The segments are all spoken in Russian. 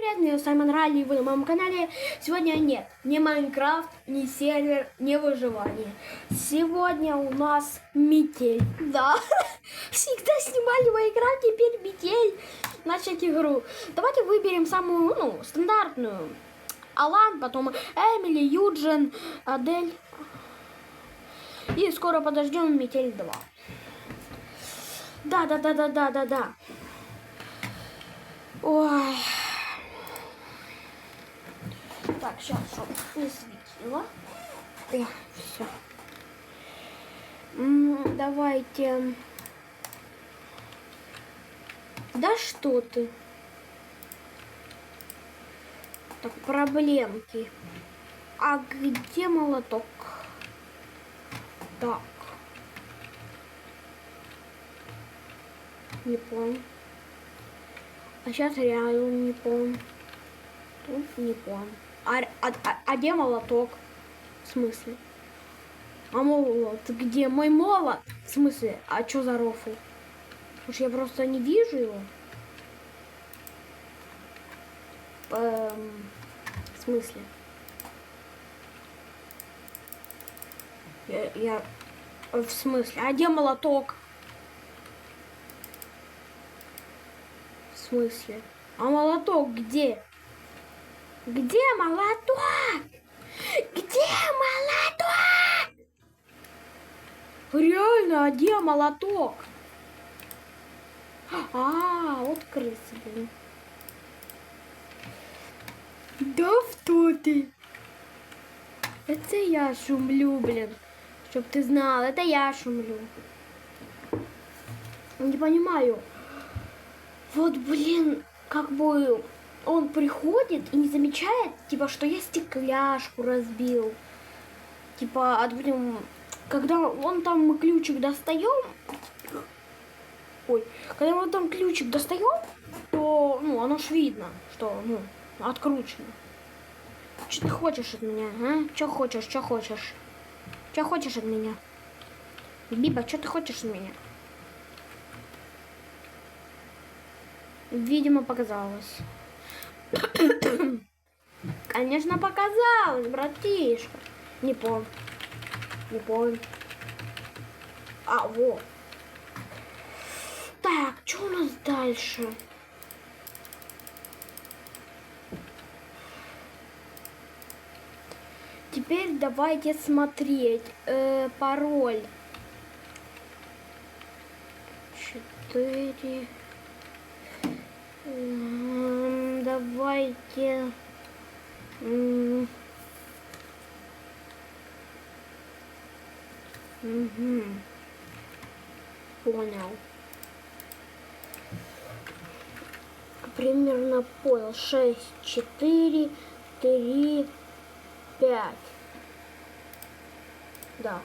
привет, меня Саймон Ралли, вы на моем канале. Сегодня нет, не Майнкрафт, не сервер, не выживание. Сегодня у нас метель. Да, всегда снимали Майнкрафт, теперь метель. Начать игру. Давайте выберем самую, стандартную. Алан, потом Эмили, Юджин, Адель. И скоро подождем метель 2. Да. Ой. Так, сейчас, чтобы не светило. О, все. Давайте. Да что ты? Так, проблемки. А где молоток? Так. Не помню. А сейчас реально не помню. Тут не помню. А где молоток? В смысле? А молот где? Мой молот? В смысле? А что за рофл? Уж я просто не вижу его. В смысле? Я... В смысле? А где молоток? В смысле? А молоток где? Где молоток? Где молоток? Реально, а где молоток? Вот крысы, блин. Да что ты? Это я шумлю, блин. Чтоб ты знал, это я шумлю. Не понимаю. Вот, блин, как бы он приходит и не замечает, типа, что я стекляшку разбил. Типа, блин, когда он там ключик достаем, когда он там ключик достаем, то, оно ж видно, что, откручено. Что ты хочешь от меня, а? Что хочешь? Что хочешь от меня? Биба, что ты хочешь от меня? Видимо, показалось. Конечно, показалось, братишка. Не помню. Вот. Так, что у нас дальше? Теперь давайте смотреть. Пароль. 4. Давайте. Понял. Примерно понял. 6, 4, 3, 5. Да.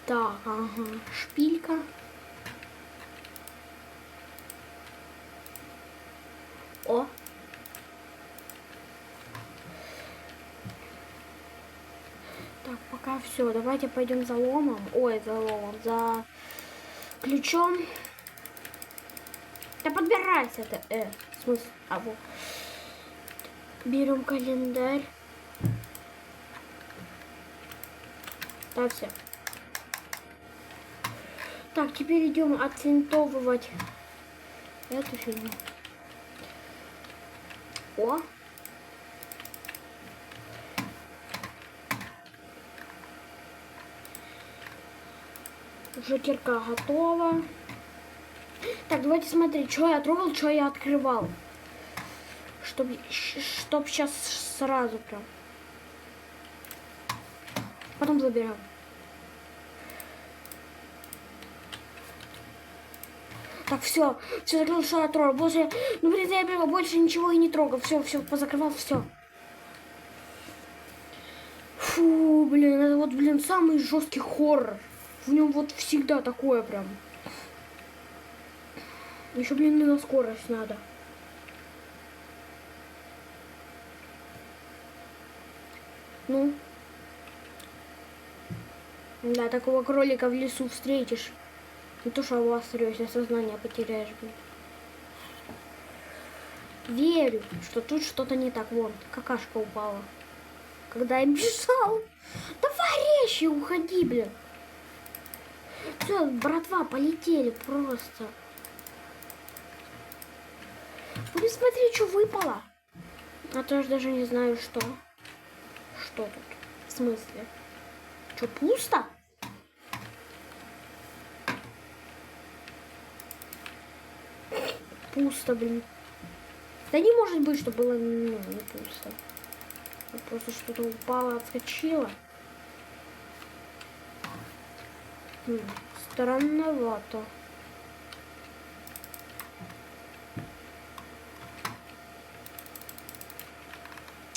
Так, шпилька. О. Так, пока все. Давайте пойдем за ломом. За ключом. Да подбирайся ты. В смысле? Вот. Берем календарь. Да, все. Так, теперь идем отцинтовывать эту фигню. О! Уже кирка готова. Так, давайте смотреть, что я трогал, что я открывал. Чтоб сейчас сразу прям. Потом заберем. Так, все закрыл, что я трогал. Больше, я больше ничего и не трогал. Все, позакрывал, все. Фу, блин, это вот, самый жесткий хоррор. В нем вот всегда такое прям. Еще, на скорость надо. Да, такого кролика в лесу встретишь. Не то, что обосрешься, сознание потеряешь, блин. Верю, что тут что-то не так. Вон, какашка упала. Когда я бежал. Давай резче, уходи, блин. Все, братва, полетели просто. Будем смотреть, что выпало. А то я даже не знаю, что. Что тут? В смысле? Что, пусто? Пусто, блин. Да не может быть, что было не пусто. Просто что-то упало, отскочило. Странновато.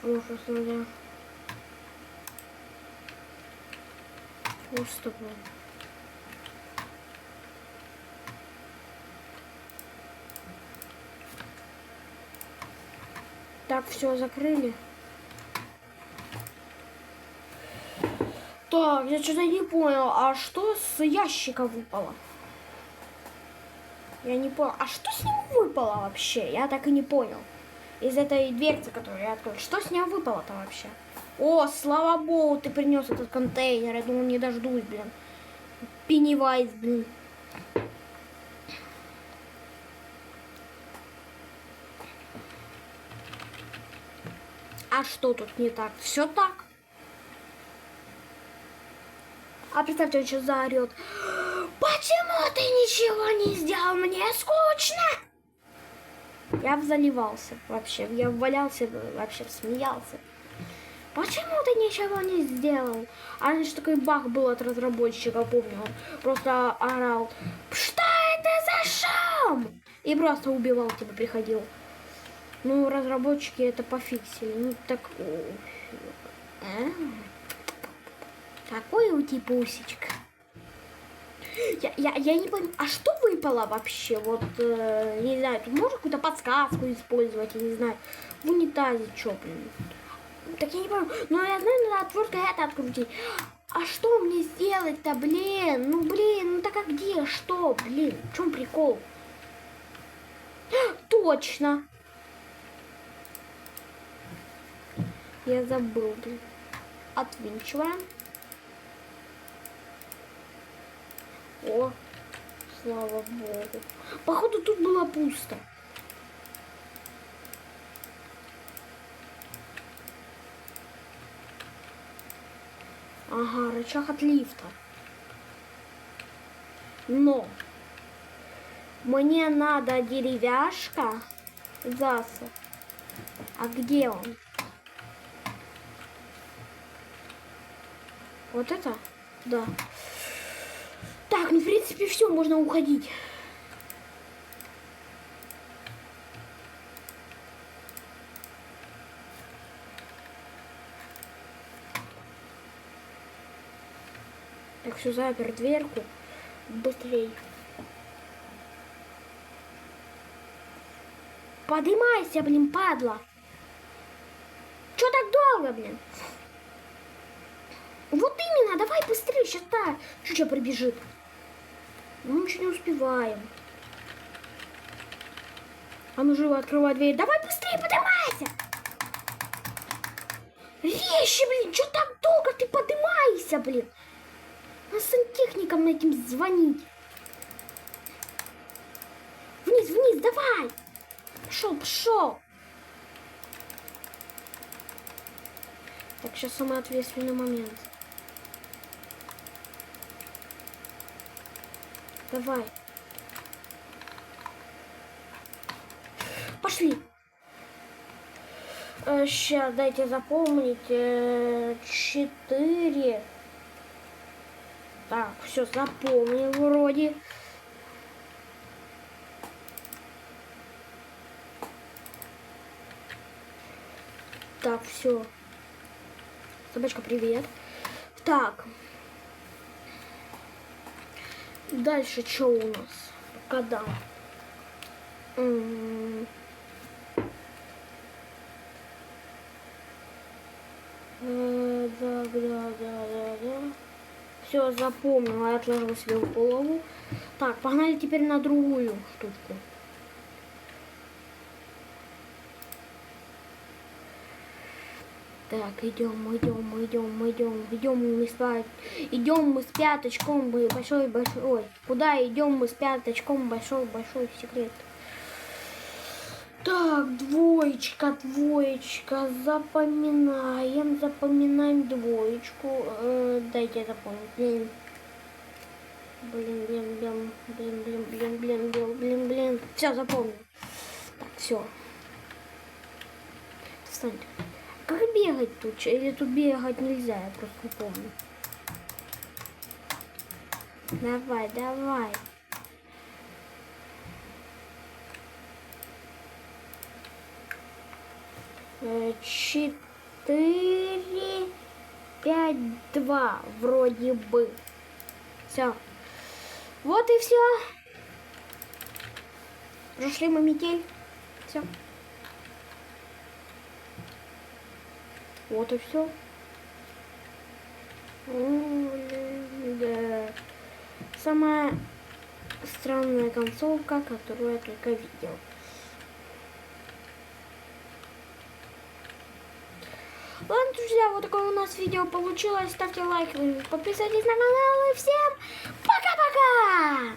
Может, смотря. Пусто было. Так, все, закрыли. Так, я что-то не понял, а что с ящика выпало? Я не понял, а что с ним выпало вообще? Я так и не понял. Из этой дверцы, которую я открыл, что с ним выпало-то вообще? О, слава богу, ты принес этот контейнер. Я думал, не дождусь, блин. Пеннивайз, блин. А что тут не так? Все так. А представьте, он сейчас заорет. Почему ты ничего не сделал? Мне скучно. Я заливался вообще. Я валялся, вообще смеялся. Почему ты ничего не сделал? А раньше такой баг был от разработчика, помню. Он просто орал. Что это за шум? И просто убивал тебя, приходил. Ну, разработчики это пофиксили. Ну, так... Какой у тебя пусечка? Я не понимаю, а что выпало вообще? Вот, не знаю, тут можно какую-то подсказку использовать, я не знаю. В унитазе что, блин? Так я не понимаю. Ну, я знаю, надо отверткой это открутить. А что мне сделать-то, блин? Ну, блин, ну так а где? Что, блин? В чем прикол? Точно. Я забыл, блин. Отвинчиваем. О, слава богу. Походу тут было пусто. Ага, рычаг от лифта. Но мне надо деревяшка. Засов. А где он? Вот это? Да. Так, ну в принципе все, можно уходить. Так, все, запер дверку. Быстрей. Поднимайся, блин, падла. Чё так долго, блин? Вот именно, давай быстрее, сейчас та чуть-чуть прибежит. Мы ничего не успеваем. А ну живо, открывай дверь. Давай быстрее, поднимайся. Вещи, блин, что так долго ты поднимайся, блин? Надо сантехникам на этим звонить. Вниз, вниз, давай. Пошел, пошел. Так, сейчас самый ответственный момент. Давай. Пошли. Сейчас, дайте запомнить. 4. Так, все, запомнил вроде. Так, все. Собачка, привет. Так. Дальше что у нас? Когда? Да. Все, запомнила, я отложила себе в голову. Так, погнали теперь на другую штучку. Так, идем мы с пяточком, большой. Ой, куда идем мы с пяточком, большой секрет. Так, двоечка, запоминаем двоечку. Дайте я запомню. Блин. Все, запомнил. Так, все. Встань. Как бегать тут? Или тут бегать нельзя? Я просто не помню. Давай. 4, 5, 2 вроде бы. Все. Вот и все. Прошли мы метель. Все. Вот и все. Да. Самая странная концовка, которую я только видел. Ладно, друзья, вот такое у нас видео получилось. Ставьте лайк, подписывайтесь на канал и всем пока-пока!